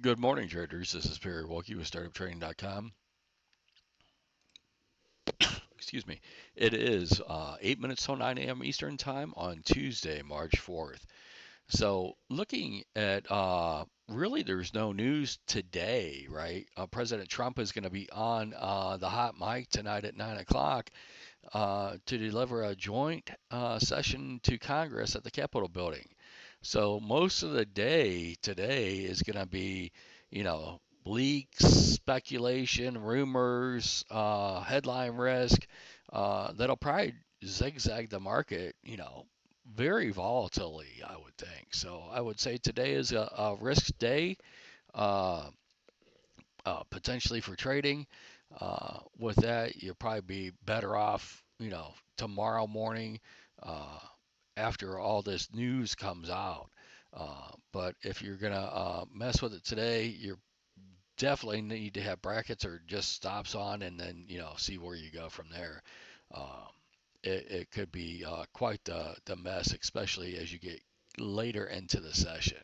Good morning, traders. This is Perry Wilkie with StartupTrading.com. Excuse me. It is 8 minutes till 9 a.m. Eastern Time on Tuesday, March 4th. So, looking at really, there's no news today, right? President Trump is going to be on the hot mic tonight at 9 o'clock to deliver a joint session to Congress at the Capitol building. So most of the day today is going to be, leaks, speculation, rumors, headline risk. That'll probably zigzag the market, very volatilely, I would think. So I would say today is a risk day. Uh, Potentially for trading. With that, you'll probably be better off, tomorrow morning uh, after all this news comes out. But if you're gonna mess with it today, you definitely need to have brackets or just stops on, and then see where you go from there. Um, it could be quite the mess, especially as you get later into the session.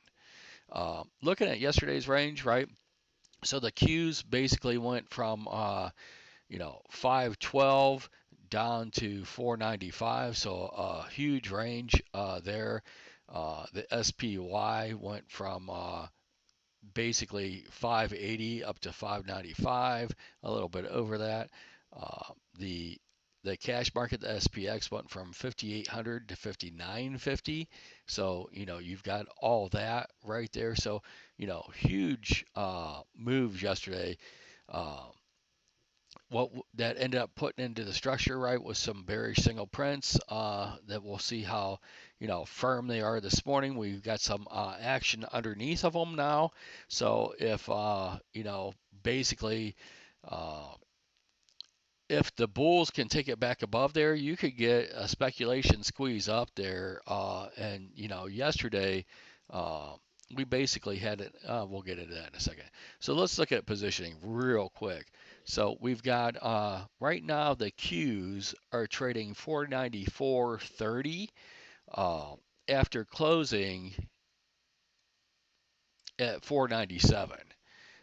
Looking at yesterday's range, right? So the Qs basically went from 512 down to 495, so a huge range there. The SPY went from basically 580 up to 595, a little bit over that. Uh, the the cash market, the SPX, went from 5,800 to 5,950. So you've got all that right there. So huge moves yesterday. Um, what that ended up putting into the structure, right, was some bearish single prints that we'll see how firm they are this morning. We've got some action underneath of them now. So if basically uh, if the bulls can take it back above there, you could get a speculation squeeze up there. And yesterday uh, we basically had it. We'll get into that in a second. So let's look at positioning real quick. So we've got right now the Qs are trading 494.30 uh, after closing at 497.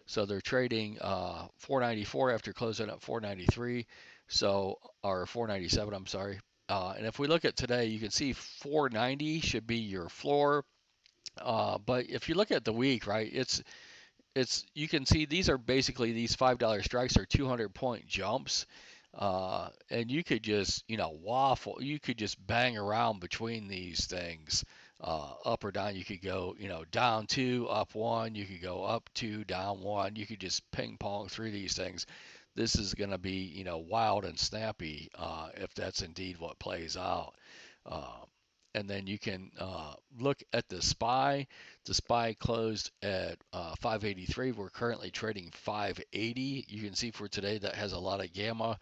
So they're trading 494 after closing at 493, so or 497. I'm sorry. And if we look at today, you can see 490 should be your floor. But if you look at the week, right, it's you can see these are basically these $5 strikes are 200-point jumps. And you could just waffle. You could just bang around between these things, up or down. You could go down two, up one. You could go up two, down one. You could just ping pong through these things. This is going to be wild and snappy if that's indeed what plays out. Uh, and then you can look at the SPY. The SPY closed at 583. We're currently trading 580. You can see for today that has a lot of gamma.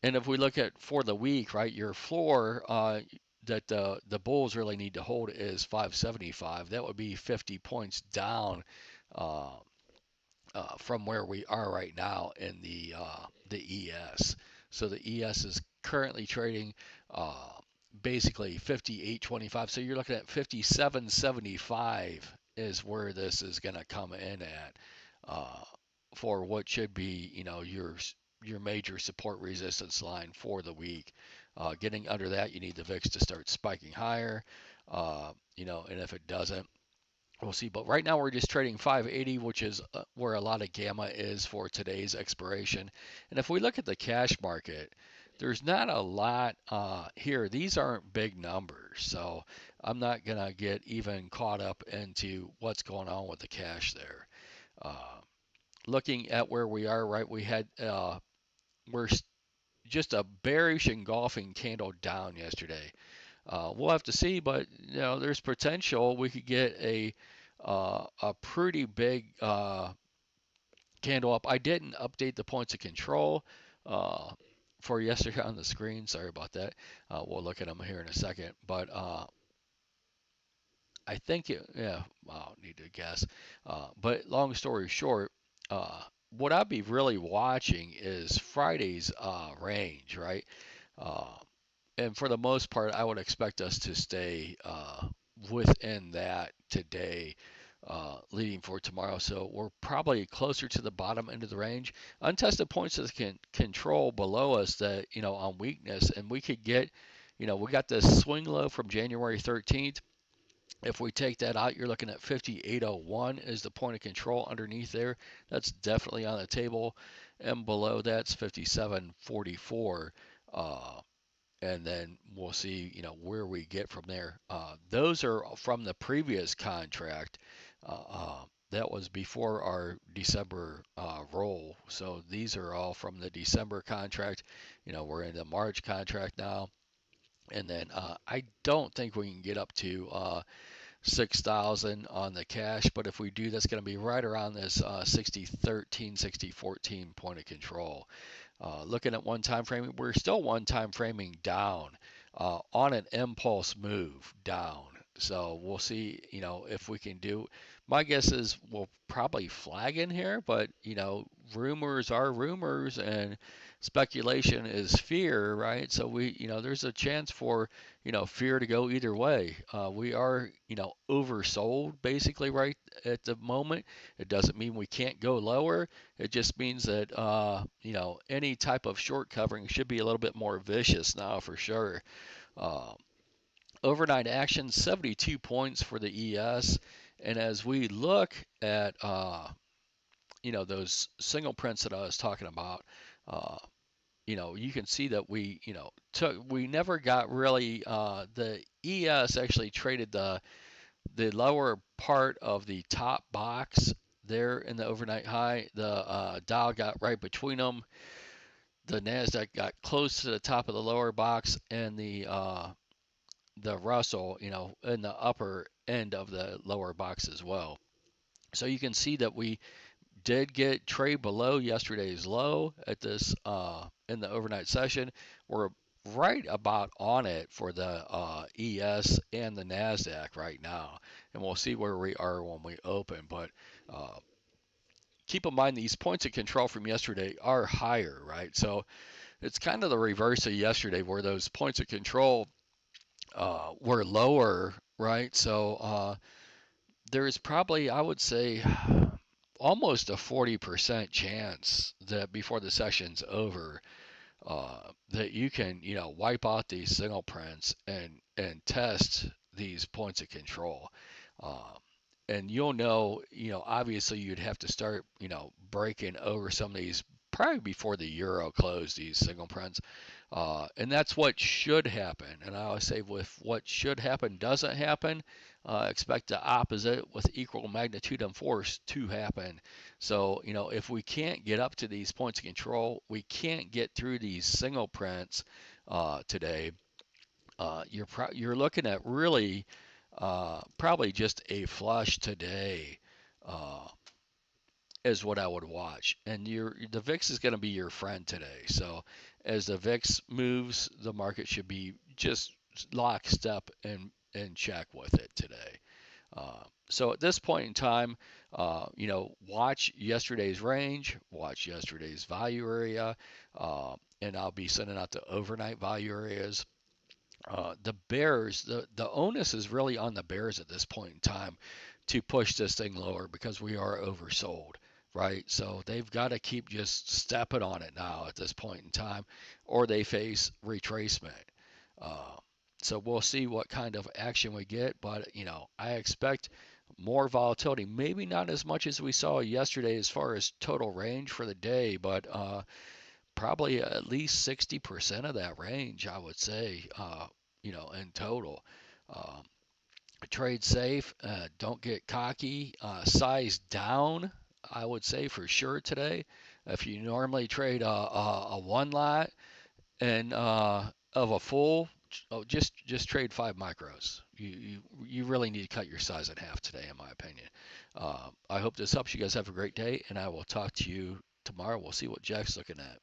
And if we look at for the week, right, your floor that the bulls really need to hold is 575. That would be 50 points down uh, from where we are right now in the ES. So the ES is currently trading uh, basically 58.25. So you're looking at 57.75 is where this is going to come in at uh, for what should be your major support resistance line for the week. Getting under that, you need the VIX to start spiking higher. And if it doesn't, we'll see. But right now we're just trading 580, which is where a lot of gamma is for today's expiration. And if we look at the cash market, there's not a lot here. These aren't big numbers, so I'm not gonna get even caught up into what's going on with the cash there. Uh, Looking at where we are, right? We're just a bearish engulfing candle down yesterday. We'll have to see, but there's potential we could get a pretty big candle up. I didn't update the points of control uh, for yesterday on the screen. Sorry about that. We'll look at them here in a second, but I think yeah, I'll need to guess. But long story short, what I'd be really watching is Friday's range, right? Uh, and for the most part, I would expect us to stay within that today. leading for tomorrow. So we're probably closer to the bottom end of the range. Untested points of control below us that, on weakness, and we could get, we got this swing low from January 13th. If we take that out, you're looking at 5801 is the point of control underneath there. That's definitely on the table. And below that's 5744. And then we'll see, where we get from there. Those are from the previous contract. That was before our December roll. So these are all from the December contract. We're in the March contract now. And then I don't think we can get up to 6,000 on the cash, but if we do, that's going to be right around this 60.13, 60.14 point of control. Looking at one time frame, we're still one time framing down on an impulse move down. So we'll see, if we can do. My guess is we'll probably flag in here, but rumors are rumors and speculation is fear, right? So there's a chance for fear to go either way. We are oversold basically right at the moment. It doesn't mean we can't go lower. It just means that any type of short covering should be a little bit more vicious now for sure. Uh, Overnight action 72 points for the ES, and as we look at those single prints that I was talking about, uh, you can see that we never got really the ES actually traded the lower part of the top box there in the overnight high. The Dow got right between them. The Nasdaq got close to the top of the lower box, and the Russell, in the upper end of the lower box as well. So you can see that we did get trade below yesterday's low at this in the overnight session. We're right about on it for the ES and the Nasdaq right now, and we'll see where we are when we open. But uh, keep in mind these points of control from yesterday are higher, right? So it's kind of the reverse of yesterday, where those points of control were lower, right? So there is probably, I would say, almost a 40% chance that before the session's over, that you can, wipe out these signal prints and test these points of control. Um, and you'll know, obviously you'd have to start, breaking over some of these probably before the euro closed, these signal prints. And that's what should happen. And I always say, with what should happen doesn't happen, expect the opposite with equal magnitude and force to happen. So, if we can't get up to these points of control, we can't get through these single prints today. You're looking at really probably just a flush today. Uh, is what I would watch. And the VIX is going to be your friend today. So as the VIX moves, the market should be just lockstep and check with it today. So at this point in time, watch yesterday's range, watch yesterday's value area, and I'll be sending out the overnight value areas. The bears, the onus is really on the bears at this point in time to push this thing lower because we are oversold, right? So they've got to keep just stepping on it now at this point in time, or they face retracement. Uh, so we'll see what kind of action we get, but I expect more volatility. Maybe not as much as we saw yesterday as far as total range for the day, but probably at least 60% of that range, I would say, in total. Um, Trade safe, don't get cocky, size down, I would say for sure today. If you normally trade a one lot and of a full, just trade 5 micros. You really need to cut your size in half today, in my opinion. I hope this helps. You guys have a great day, and I will talk to you tomorrow. We'll see what Jack's looking at.